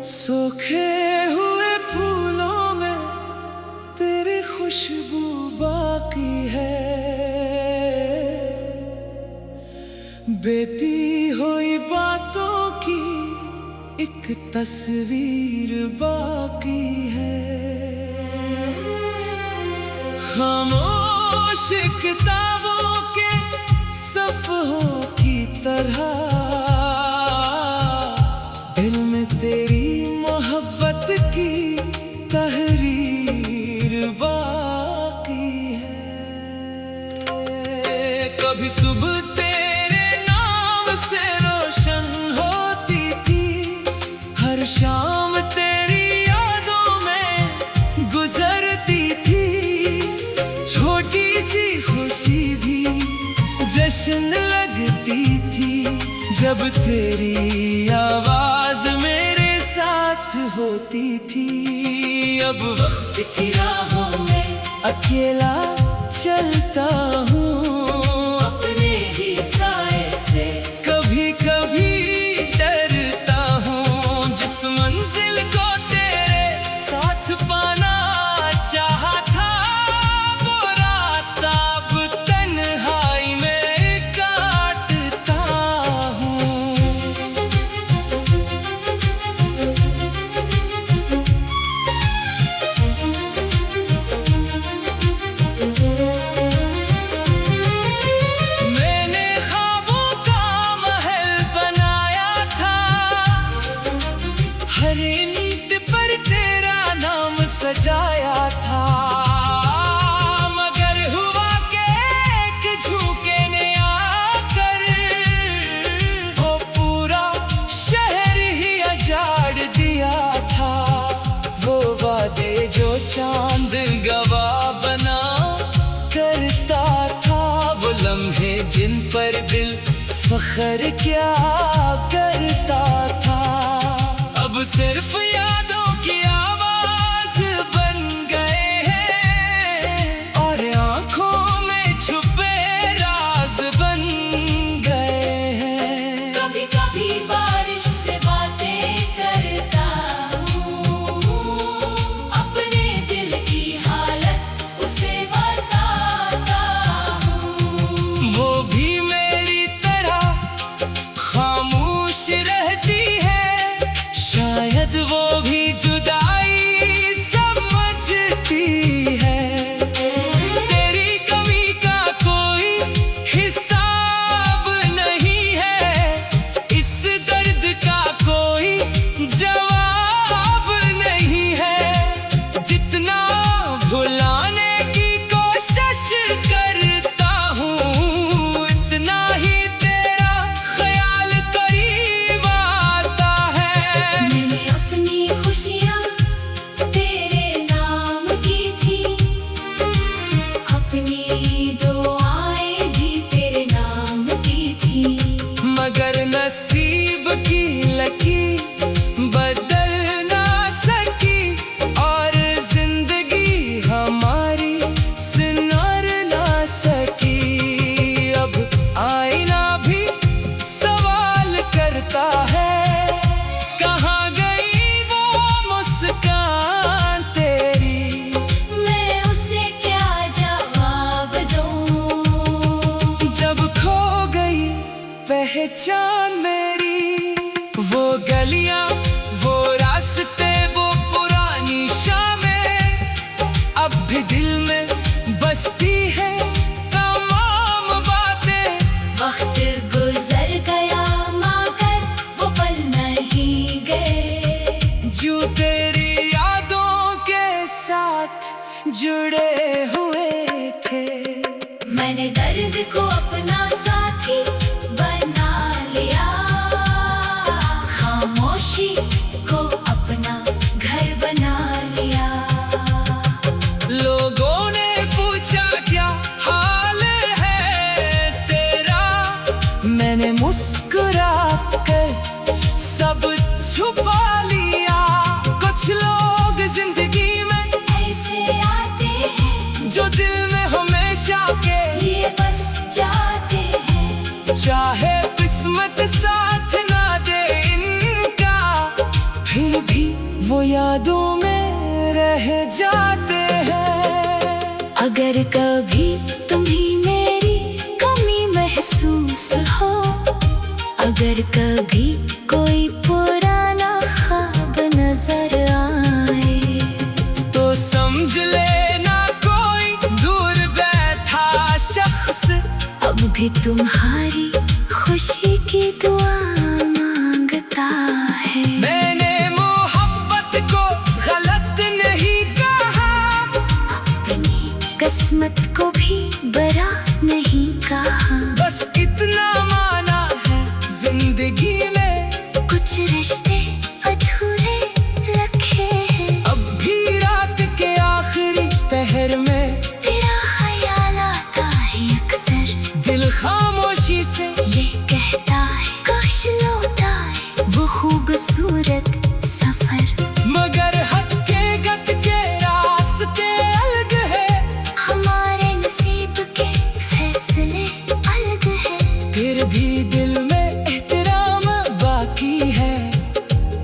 सूखे हुए फूलों में तेरी खुशबू बाकी है, बीती हुई बातों की एक तस्वीर बाकी है। खामोश किताबों के सफ़हों की तरह दिल में तेरी मोहब्बत की तहरीर बाकी है। कभी सुबह तेरे नाम से रोशन होती थी, हर शाम तेरी यादों में गुजरती थी। छोटी सी खुशी भी जश्न लगती थी जब तेरी आवाज मेरे साथ होती थी। अब वक्त की राहों में अकेला चलता हूँ, अपने ही साए से कभी कभी डरता हूँ। जिस मंजिल को तेरे साथ पाना चाहा था, वो रास्ता अब तन्हाई में काटता हूँ। मैंने ख्वाबों का महल बनाया था, हर ईंट पर तेरा नाम सजाया था। मगर हुआ कि एक झोंके ने आकर वो पूरा शहर ही उजाड़ दिया था। वो वादे जो चांद गवाह बना करता था, वो लम्हे जिन पर दिल फख्र क्या करता था, अब सिर्फ यादों की आवाज बन गए हैं और आंखों में छुपे राज बन गए हैं। कभी कभी बारिश से बातें करता हूँ, अपने दिल की हालत उसे बताता हूँ। वो भी मेरी तरह खामोश रहती है, शायद वो भी जुदाई समझती है। तेरी कमी का कोई हिसाब नहीं है, इस दर्द का कोई जवाब नहीं है। जितना भुलाने की कोशिश करता हूँ, इतना ही तेरा ख्याल करीब आता है। मैंने अपनी खुशियाँ तेरे नाम की थी, अपनी दुआएं भी तेरे नाम की थी। मगर नसीब की लकीर बदल ना सकी और जिंदगी हमारी संवर ना सकी। अब आईना भी सवाल करता है, कहाँ गई वो मुस्कान तेरी। मैं उसे क्या जवाब दूँ, जब खो गई पहचान मेरी, वो गलियां वो रास्ते वो पुरानी शामें अब भी दिल में बसती है तमाम बातें। वक्त गुजर गया मगर वो पल नहीं गए, जो तेरी यादों के साथ जुड़े हुए थे। मैंने दर्द को अपना साथी बना लिया, खामोशी को अपना घर बना लिया। लोगों ने पूछा क्या हाल है तेरा, मैंने मुस्कुरा कर सब छुपा लिया। कुछ लोग जिंदगी वो यादों में रह जाते हैं। अगर कभी तुम्हें मेरी कमी महसूस हो, अगर कभी कोई पुराना ख्वाब नजर आए, तो समझ लेना कोई दूर बैठा शख्स अब भी तुम्हारी खुशी की दुआ मांगता है। मैंने मोहब्बत को गलत नहीं कहा, अपनी किस्मत को भी बड़ा नहीं कहा। बस इतना माना है जिंदगी में कुछ रिश्ते अधूरे रखे हैं। अब भी रात के आखिरी पहर में तेरा ख्याल आता है अक्सर, दिल खामोशी से ये कहता है काश लौटाए वो खूबसूरत सफर। मगर हकीकत के रास्ते अलग है, हमारे नसीब के फैसले अलग है। फिर भी दिल में एहतराम बाकी है।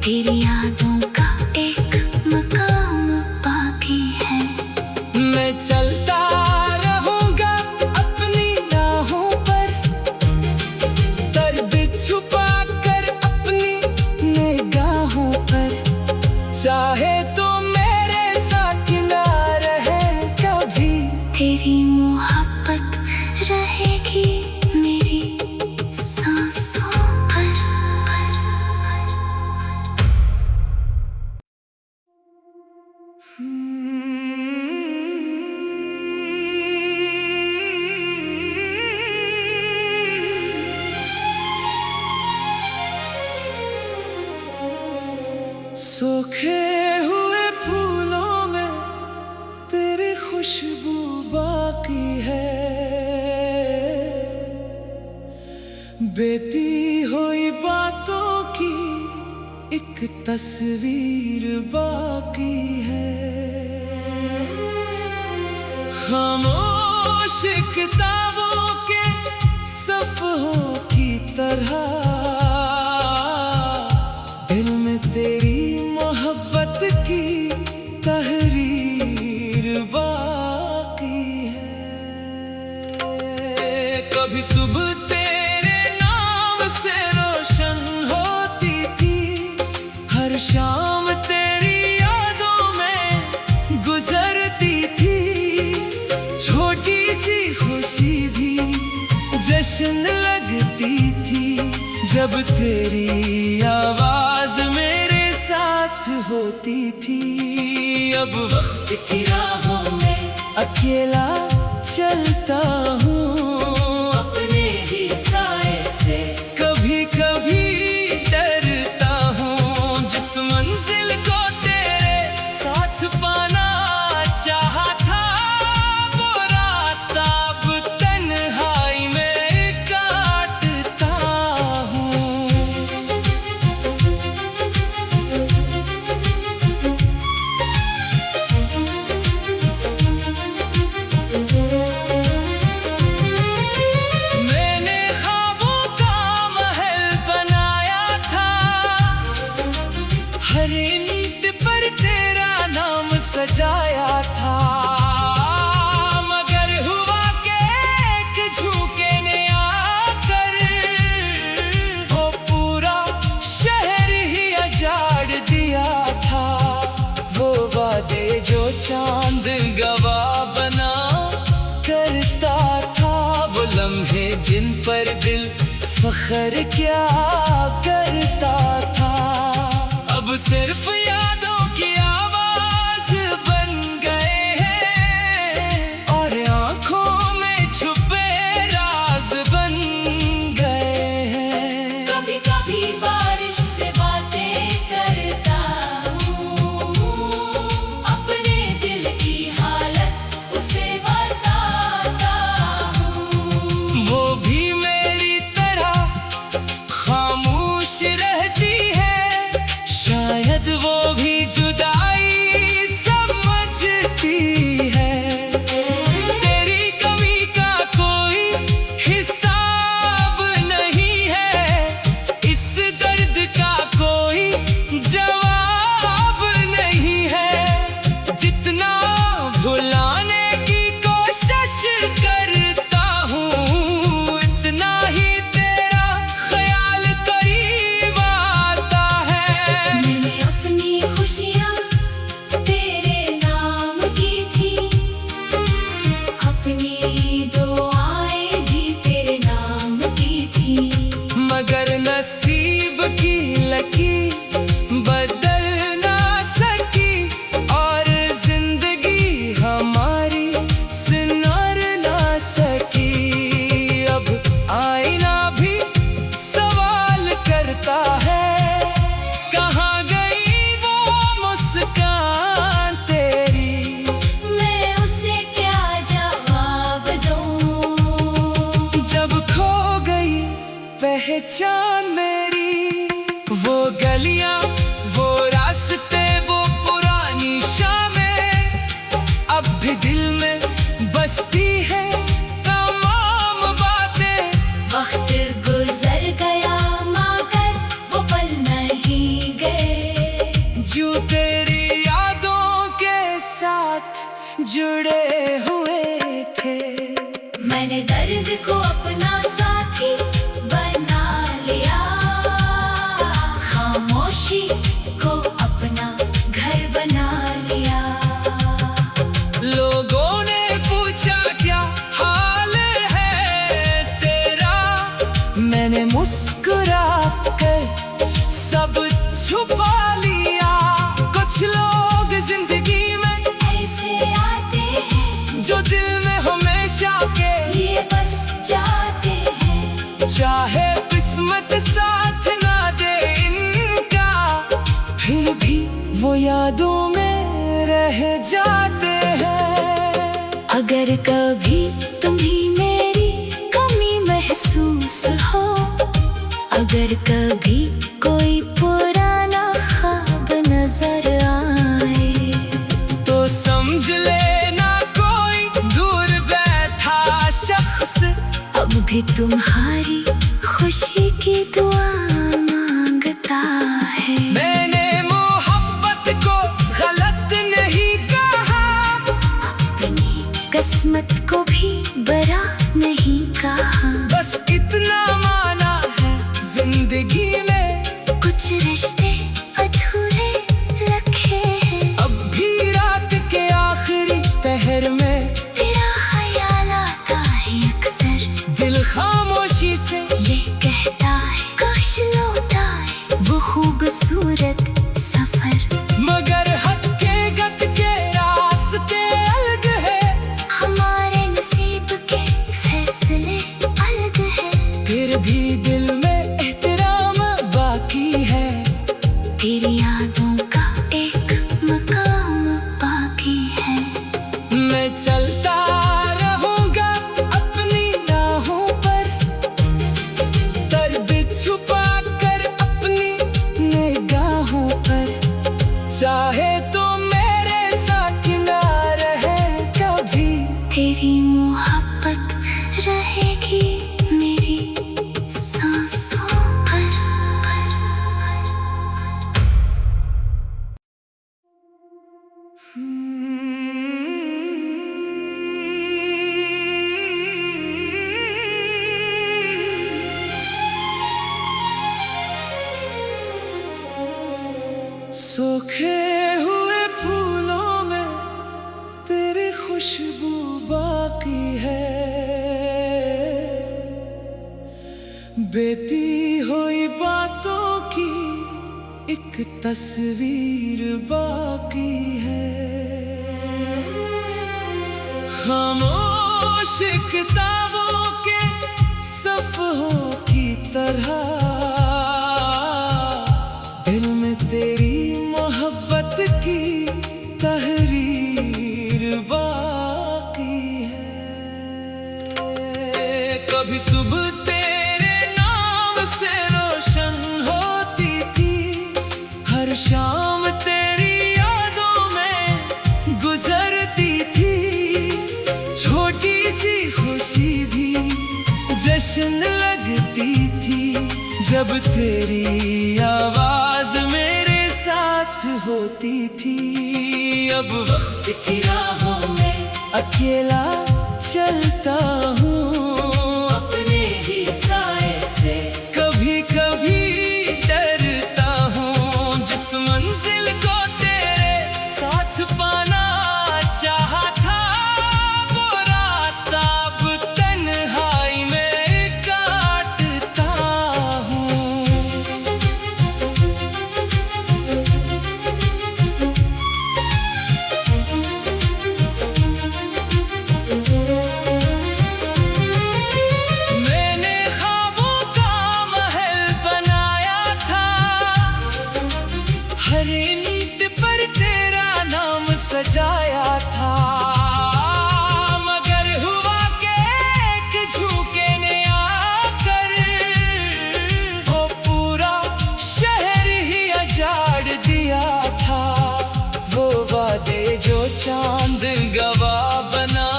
तेरी यादों का एक मकाम बाकी है। मैं चलता रहूंगा अपनी राहों पर, दर्द छुपा कर अपनी निगाहों पर। चाहे तो मेरे साथ ना रहे कभी, तेरी मोहब्बत रहेगी मेरी सांसों पर। सूखे हुए फूलों में तेरी खुशबू बाकी है, बीती हुई बातों की एक तस्वीर बाकी है। खामोश किताबों के सफ़ों की तरह दिल में तेरी मोहब्बत की तहरीर बाकी है। कभी सुबह तेरे नाम से रोशन होती थी, हर शाम तेरी यादों में गुजरती थी। छोटी सी खुशी भी जश्न लगती थी जब तेरी आवाज मेरे साथ होती थी। अब वक्त की राहों में अकेला चलता हूँ अपने ही साए से, कभी कभी डरता हूँ जिस मंजिल को तेरे साथ पाना चाहा था, वो रास्ता अब तन्हाई में काटता हूँ। मैंने ख्वाबों का महल बनाया था, हर ईंट पर तेरा नाम सजाया था। मगर हुआ कि एक झोंके ने आकर वो पूरा शहर ही उजाड़ दिया था। वो वादे जो चांद गवाह बना करता था, वो लम्हे जिन पर दिल फख्र क्या करता था, अब सिर्फ यादों की आवाज बन गए हैं और आंखों में छुपे राज बन गए हैं। कभी कभी बारिश से बातें करता हूँ, अपने दिल की हालत उसे बताता हूँ। वो भी मेरी तरह खामोश तेरी यादों के साथ जुड़े हुए थे। मैंने दर्द को अपना साथी बना लिया, खामोशी को अपना घर बना लिया। लोगों ने पूछा क्या हाल है तेरा, मैंने मुस्कुरा कर सब छुपा लिया। कुछ लोग जिंदगी में ऐसे आते हैं जो दिल में हमेशा के ये बस जाते हैं, चाहे किस्मत साथ ना दे इनका, फिर भी वो यादों में रह जाते हैं। अगर कभी तुम्हें मेरी कमी महसूस हो, अगर कभी कोई पुराना ख्वाब नजर आए, तो समझ लेना कोई दूर बैठा शख्स अब भी तुम्हारी खुशी की दुआ मांगता है। मैंने मोहब्बत को गलत नहीं कहा, अपनी किस्मत को भी बरा नहीं कहा। बस इतना माना है जिंदगी में कुछ रिश्ते अधूरे रखे हैं, अब भी रात के आखिरी पहर में तेरा ख्याल आता है अक्सर। दिल खामोशी से ये कहता है काश लौट आए वो खूबसूरत सफर, मगर हकीकत के रास्ते अलग है, हमारे नसीब के फैसले अलग हैं। फिर भी दिल में एहतराम बाकी है, तेरी यादों का एक मकाम बाकी है। मैं चलता रहूंगा अपनी राहों पर, दर्द छुपा कर अपनी निगाहों पर, चाहे तो मेरे साथ ना रहे कभी, तेरी मोहब्बत रहेगी मेरी सांसों पर। सूखे हुए फूलों में तेरी खुशबू बाकी है, बीती हुई बातों की एक तस्वीर बाकी है। खामोश किताबों के सफ़हों की तरह दिल में तेरी मोहब्बत की तहरीर बाकी है। कभी सुबह तेरे नाम से रोशन होती थी, हर शाम तेरी यादों में गुजरती थी, छोटी सी खुशी भी जश्न लगती थी, जब तेरी आवाज मेरे साथ होती थी। अब वक्त की राहों में अकेला चलता हूँ अपने ही साए से, कभी कभी डरता हूँ जिस मंजिल को तेरे साथ पाना चाहा था, वो रास्ता अब तन्हाई में काटता हूँ। मैंने ख्वाबों का महल बनाया था, हर ईंट पर तेरा नाम सजाया था, मगर हुआ कि एक झोंके ने आकर वो पूरा शहर ही उजाड़ दिया था। वो वादे जो चांद गवाह बना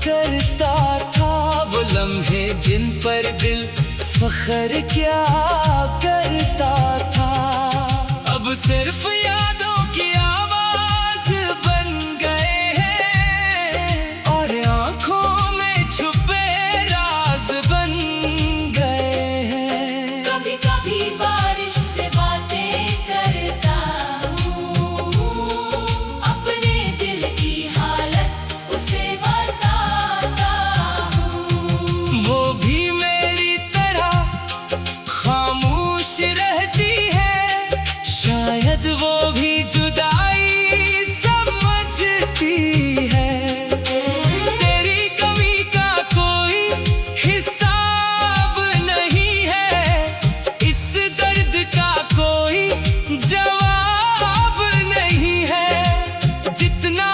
करता था, वो लम्हे जिन पर दिल फख्र क्या करता था, अब सिर्फ यादों जितना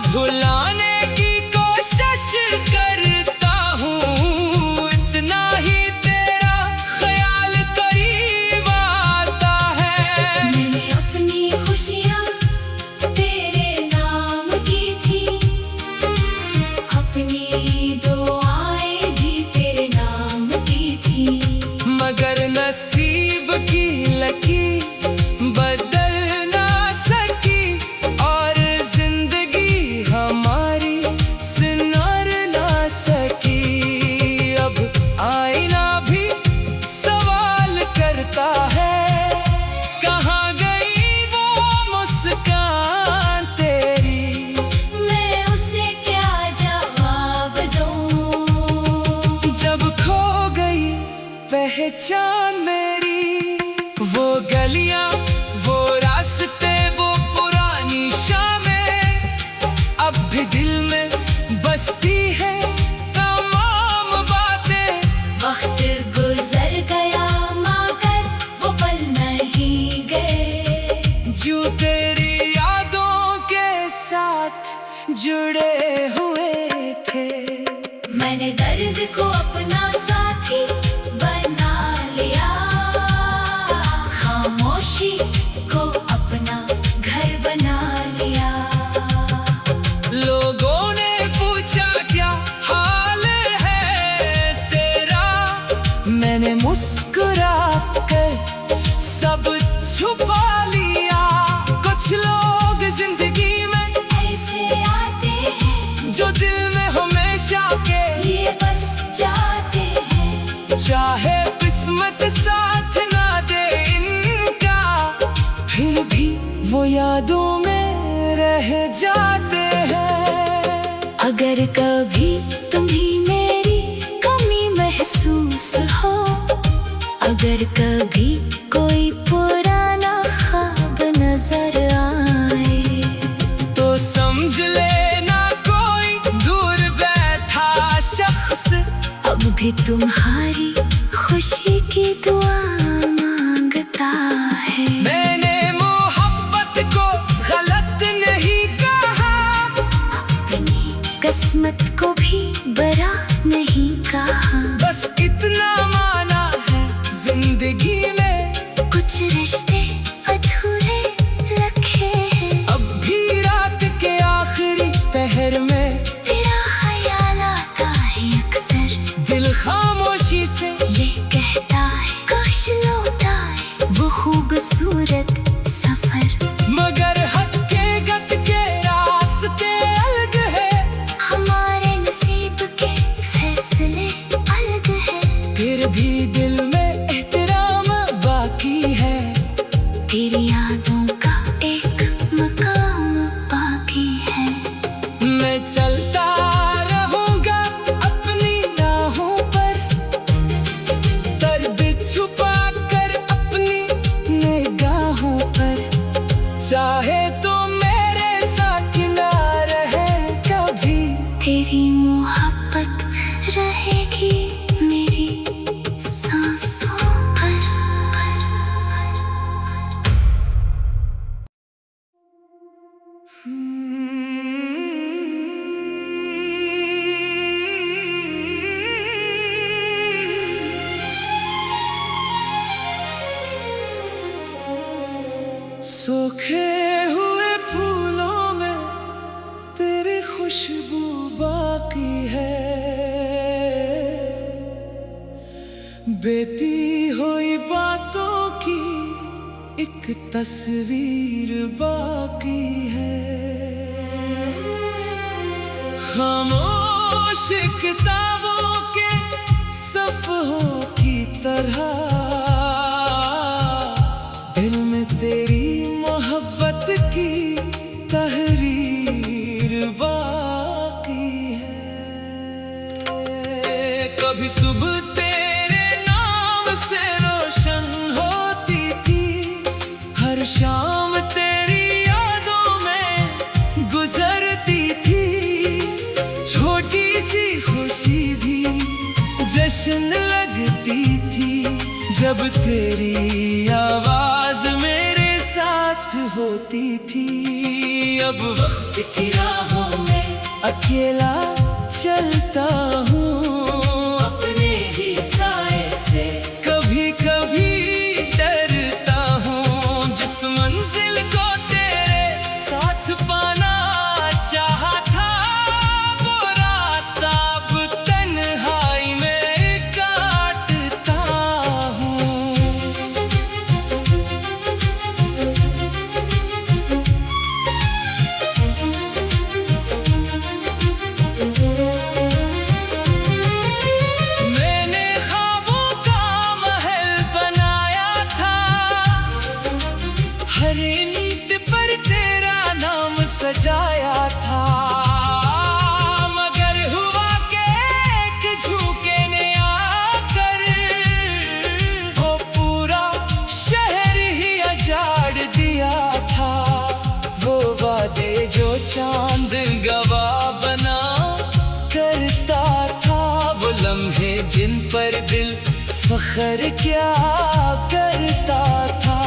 भुलाने की कोशिश करता हूँ, इतना ही तेरा ख्याल करीब आता है। मैंने अपनी खुशियाँ तेरे नाम की थी, अपनी दुआएं भी तेरे नाम की थी। मगर नसीब की लकीर बदल ना सकी, और जिंदगी हमारी संवर ना सकी। अब आईना भी सवाल करता है, कहाँ गई वो मुस्कान तेरी। मैं उसे क्या जवाब दूँ, जब खो गई पहचान मेरी, वो गलियां, वो रास्ते, वो पुरानी शामें, अब भी दिल में बसती है तमाम बातें। वक्त गुजर गया मगर वो पल नहीं गए, जो तेरी यादों के साथ जुड़े हुए थे। मैंने दर्द को अपना साथी बना लिया, खामोशी को अपना घर बना लिया। लोगों ने पूछा क्या हाल है तेरा, मैंने मुस्कुरा कर सब छुपा लिया। कुछ लोग जिंदगी में ऐसे आते हैं जो दिल में हमेशा के ये बस जाते हैं, चाहे किस्मत साथ ना दे इनका, फिर भी वो यादों में रह जाते हैं। अगर कभी तुम्हें मेरी कमी महसूस हो, अगर कभी कोई पुराना ख्वाब नजर आए, तो समझ लेना कोई दूर बैठा शख्स अब भी तुम्हारी खुशी की दुआ मांगता है। मैंने मोहब्बत को गलत नहीं कहा, अपनी किस्मत को भी बड़ा नहीं कहा। बस इतना माना है जिंदगी में कुछ रिश्ते अधूरे रखे हैं, अब भी रात के आखिरी पहर में तेरा ख्याल आता है अक्सर। दिल खामोशी से ये कहता है काश लौट आए वो खूबसूरत सफर, मगर हकीकत के रास्ते अलग है, हमारे नसीब के फैसले अलग है। फिर भी दिल में एहतराम बाकी है, तेरी यादों का एक मकाम बाकी है। मैं चलता रहूंगा अपनी राहों पर, दर्द छुपा कर अपनी निगाहों पर, चाहे तो मेरे साथ ना रहे कभी, तेरी मोहब्बत रहेगी मेरी सांसों पर। सूखे हुए फूलों में तेरी खुशबू बाकी है, बेती हुई बातों की एक तस्वीर बाकी है। खामोश किताबों के सफ़हों की तरह दिल में तेरी मोहब्बत की तहरीर बाकी है। कभी सुबह तेरे नाम से रोशन होती थी, हर शाम तेरी यादों में गुजरती थी। छोटी सी खुशी भी जश्न लगती थी, जब तेरी आवाज मेरे साथ होती थी। अब वक्त की राहों में अकेला चलता हूँ, अपने ही साए से कभी कभी डरता हूँ। जिस मंजिल को तेरे साथ पाना चाहा था, वो रास्ता अब तन्हाई में काटता हूँ। मैंने ख्वाबों का महल बनाया था, हर ईंट पर तेरा नाम सजाया था। मगर हुआ कि एक झोंके ने आकर वो पूरा शहर ही उजाड़ दिया था। वो वादे जो चांद गवाह बना करता था, वो लम्हे जिन पर दिल फख्र क्या करता था,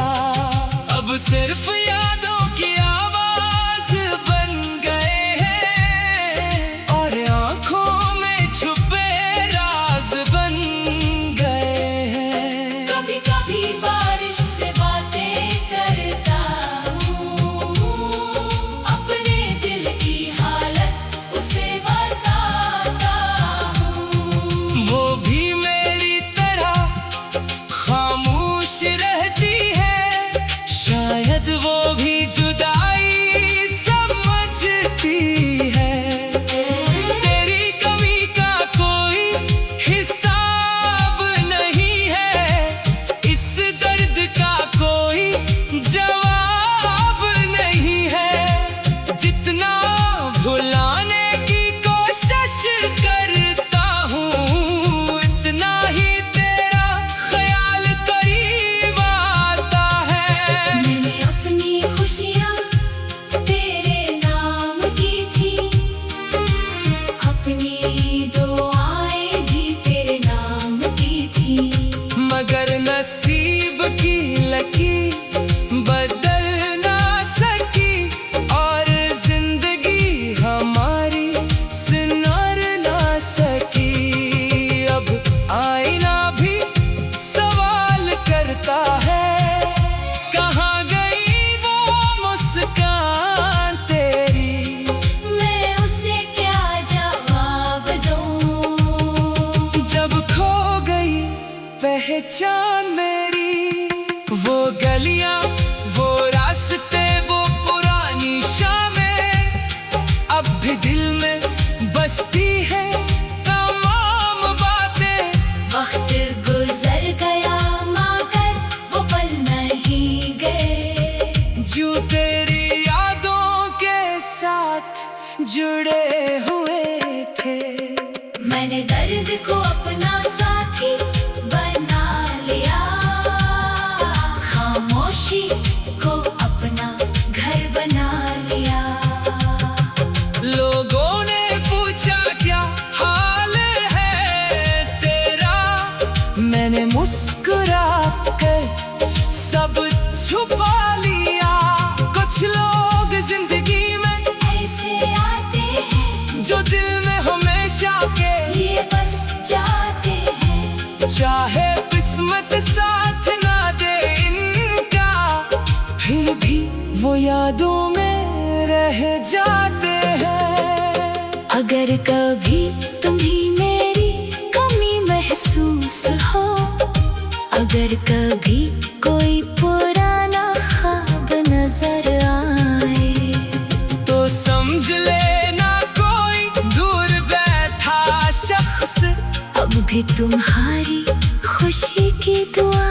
अब सिर्फ यादों की आवाज बन गए हैं और आंखों में छुपे राज बन गए हैं। कभी कभी बारिश से बातें करता हूँ, अपने दिल की हालत उसे बताता हूँ। वो भी मेरी तरह खामोश रहती है, शायद वो भी जुदाई समझती है। तेरी कमी का कोई हिसाब नहीं है, इस दर्द का कोई जवाब नहीं है। जितना भुलाने की कोशिश करता हूँ, इतना ही तेरा ख्याल करीब आता है। मैंने अपनी खुशियाँ तेरे नाम की थी, अपनी दुआएं भी तेरे नाम की थी। मगर नसीब की लकीर बदल ना सकी और जिंदगी हमारी संवर ना सकी। अब आईना भी सवाल करता है, कहाँ गई वो मुस्कान तेरी। मैं उसे क्या जवाब दूँ? जब खो गई पहचान मेरी, वो गलियां वो रास्ते वो पुरानी शामें अब भी दिल में बसती है तमाम बातें। वक्त गुजर गया मगर वो पल नहीं गए, जो तेरी यादों के साथ जुड़े हुए थे। मैंने दर्द को अपना साथी बना लिया, खामोशी को अपना घर बना लिया। लोगों ने पूछा क्या हाल है तेरा, मैंने मुस्कुरा कर सब छुपा लिया। कुछ लोग जिंदगी में ऐसे आते हैं जो दिल में हमेशा के, ये बस जाते हैं। चाहे किस्मत साथ ना दे इनका, फिर भी वो यादों में रह जाते हैं। अगर कभी तुम्हें मेरी कमी महसूस हो, अगर कभी कोई पुराना ख्वाब नजर आए, तो समझ लेना कोई दूर बैठा शख्स अब भी तुम्हारी खुशी की दुआ